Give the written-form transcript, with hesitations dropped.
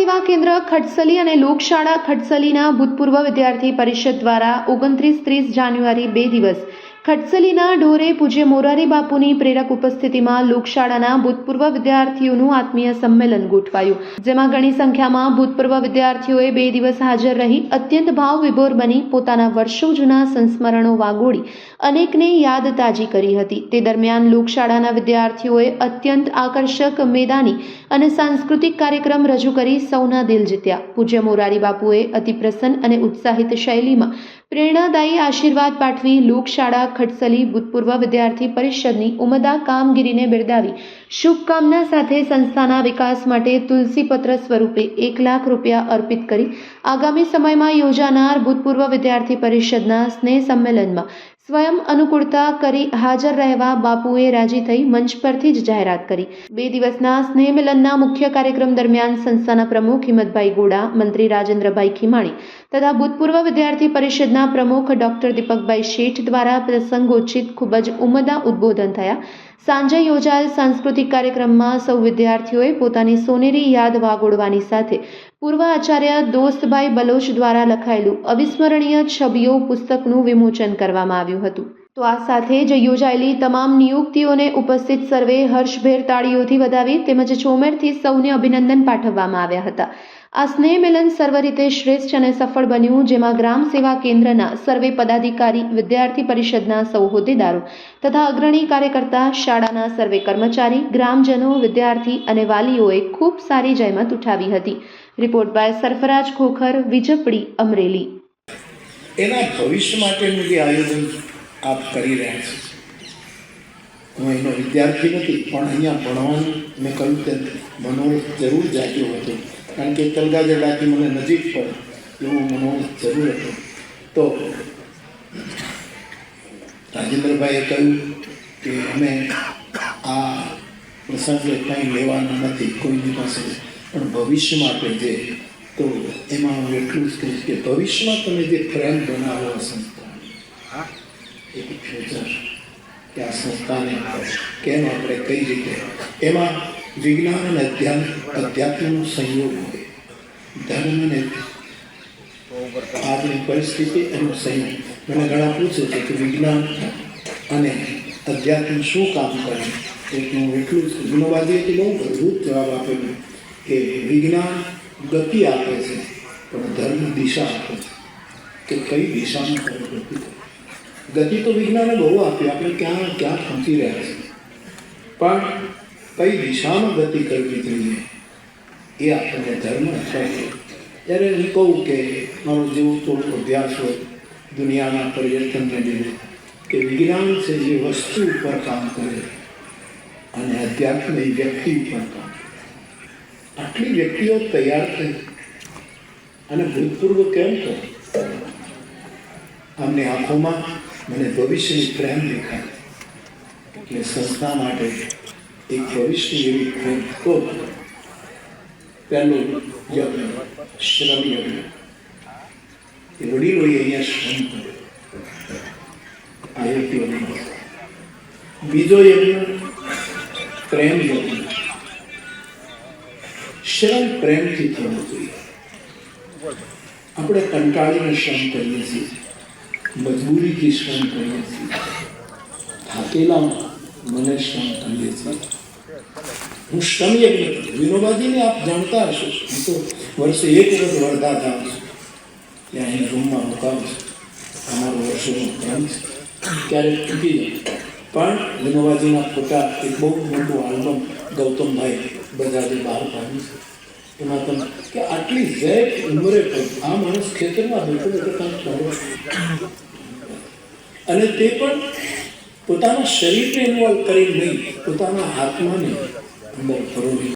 સેવા કેન્દ્ર ખડસલી અને લોકશાળા ખડસલીના ભૂતપૂર્વ વિદ્યાર્થી પરિષદ દ્વારા 29-30 જાન્યુઆરી 2 દિવસ ખડસલીના ઢોરે પૂજ્ય મોરારી બાપુની પ્રેરક ઉપસ્થિતિમાં લોકશાળાના ભૂતપૂર્વ વિદ્યાર્થીઓનું આત્મીય સંમેલન ગોઠવાયું, જેમાં ઘણી સંખ્યામાં ભૂતપૂર્વ વિદ્યાર્થીઓએ 2 દિવસ હાજર રહી અત્યંત ભાવવિભોર બની પોતાના વર્ષો જૂના સંસ્મરણો વાગોળી અનેકને યાદ તાજી કરી હતી। તે દરમિયાન લોકશાળાના વિદ્યાર્થીઓએ અત્યંત આકર્ષક મેદાની અને સાંસ્કૃતિક કાર્યક્રમ રજૂ કરી સૌના દિલ જીત્યા। પૂજ્ય મોરારી બાપુએ અતિ પ્રસન્ન અને ઉત્સાહિત શૈલીમાં પ્રેરણાદાયી આશીર્વાદ પાઠવી લોકશાળા ખડસલી ભૂતપૂર્વ વિદ્યાર્થી પરિષદની ઉમદા કામગીરીને બિરદાવી શુભકામના સાથે સંસ્થાના વિકાસ માટે તુલસીપત્ર સ્વરૂપે 1 લાખ રૂપિયા અર્પિત કરી આગામી સમયમાં યોજાનાર ભૂતપૂર્વ વિદ્યાર્થી પરિષદના સ્નેહ સંમેલનમાં સ્વયં અનુકૂળતા કરી હાજર રહેવા બાપુએ રાજી થઈ મંચ પરથી જ જાહેરાત કરી। 2 દિવસના સ્નેહ મિલનના મુખ્ય કાર્યક્રમ દરમિયાન સંસ્થાના પ્રમુખ હિંમતભાઈ ગોડા, મંત્રી રાજેન્દ્રભાઈ ખીમાણી તથા ભૂતપૂર્વ વિદ્યાર્થી પરિષદના પ્રમુખ ડોક્ટર દીપકભાઈ શેઠ દ્વારા પ્રસંગોચિત ખૂબ જ ઉમદા ઉદ્બોધન થયા। સાંજે યોજાયેલ સાંસ્કૃતિક કાર્યક્રમમાં સૌ વિદ્યાર્થીઓએ પોતાની સોનેરી યાદ વાગોળવાની સાથે પૂર્વ આચાર્ય દોસ્તભાઈ બલોચ દ્વારા લખાયેલું અવિસ્મરણીય છબીઓ પુસ્તકનું વિમોચન કરવામાં આવ્યું હતું। તો આ સાથે જ યોજાયેલી તમામ નિયુક્તિઓને ઉપસ્થિત સર્વે હર્ષભેર તાળીઓથી વધાવી તેમજ ચોમેરથી સૌને અભિનંદન પાઠવવામાં આવ્યા હતા। આ સ્નેહ મિલન સર્વ રીતે શ્રેષ્ઠ અને સફળ બન્યું, જેમાં ગ્રામ સેવા કેન્દ્રના સર્વે પદાધિકારી, વિદ્યાર્થી પરિષદના સૌ હોદ્દેદારો તથા અગ્રણી કાર્યકર્તા, શાળાના સર્વે કર્મચારી, ગ્રામજનો, વિદ્યાર્થી અને વાલીઓએ ખૂબ સારી જહેમત ઉઠાવી હતી। Report by Sarfaraz Khokhar, Vijpadi, Amreli. એના ભવિષ્ય માટેનું જે આયોજન આપ કરી રહ્યા છો, હું એનો વિદ્યાર્થી નથી, પણ અહીંયા ભણવાનું મેં કહ્યું તેમ મનોરથ જરૂર જાગ્યો હતો, કારણ કે તલગાજરડાથી મને નજીક પડે એવું મનોરથ જરૂર હતું। તો રાજેન્દ્રભાઈએ કહ્યું કે અમે આ પ્રસંગે કંઈ લેવાના નથી કોઈની પાસે, પણ ભવિષ્ય માટે જે, તો એમાં હું એટલું જ કહીશ કે ભવિષ્યમાં તમે જે ફ્રેમ બનાવો સંસ્થા, એક ફ્યુચર કે આ સંસ્થાને કેમ આપણે કઈ રીતે એમાં વિજ્ઞાન અને અધ્યાત્મનો સંયોગ હોય, ધર્મ અને આજની પરિસ્થિતિ એનો સંયોગ। મને ઘણા પૂછે છે કે વિજ્ઞાન અને અધ્યાત્મ શું કામ કરે, હું એટલું જ વિનોબાજીએ બહુ અદભુત જવાબ આપેલો કે વિજ્ઞાન ગતિ આપે છે પણ ધર્મ દિશા આપે છે, કે કઈ દિશામાં તમે ગતિ કરો। ગતિ તો વિજ્ઞાને બહુ આપી, આપણે ક્યાં ક્યાં પહોંચી રહ્યા છીએ, પણ કઈ દિશામાં ગતિ કરવી જોઈએ એ આપણને ધર્મ અપાય। ત્યારે હું કહું કે મારો જેવું થોડું અભ્યાસ હોય દુનિયાના પરિવર્તનને લીધે, કે વિજ્ઞાન છે જે વસ્તુ ઉપર કામ કરે અને અધ્યાત્મ એ વ્યક્તિ ઉપર કામ કરે। આટલી વ્યક્તિઓ તૈયાર થઈ અને ભૂતપૂર્વ કેમ કરો, આમની આંખોમાં મને ભવિષ્યની પ્રેમ દેખાય, એટલે સંસ્થા માટે એક ભવિષ્યની એવી પ્રેમ। તો પહેલું યજ્ઞ, શ્રમ યજ્ઞ, એ વડીલોએ અહીંયા શ્રમ કર્યો, આ એક યજ્ઞ। બીજો યજ્ઞ પ્રેમ યજ્ઞ। શ્રમ પ્રેમથી થવું જોઈએ। આપણે કંટાળીને શ્રમ કરીએ છીએ, મજબૂરીથી શ્રમ કરીએ છીએ, થાકેલા મને શ્રમ કરીએ છીએ। હું શ્રમ યજ્ઞ વિનોબાજીને આપ જાણતા હશો, હું તો વર્ષે 1 વખત વર્ધા થાઉં છું, ત્યાં અહીં રૂમમાં મુકાવું છું, અમારો વર્ષોનો ક્રમ છે, ક્યારેક તૂટી જાય, પણ વિનોબાજીના ફોટા એક બહુ મોટું આલ્બમ ગૌતમભાઈ બજાજે બહાર પાડ્યું છે, એમાં તમે કે આટલી ઝેક ઉંમરે પણ આ માણસ ખેતરમાં બેઠો બેઠો કાંઈક કરે, અને તે પણ પોતાના શરીરને ઇન્વોલ્વ કરી નહીં, પોતાના આત્માને અંદર ફરોવી।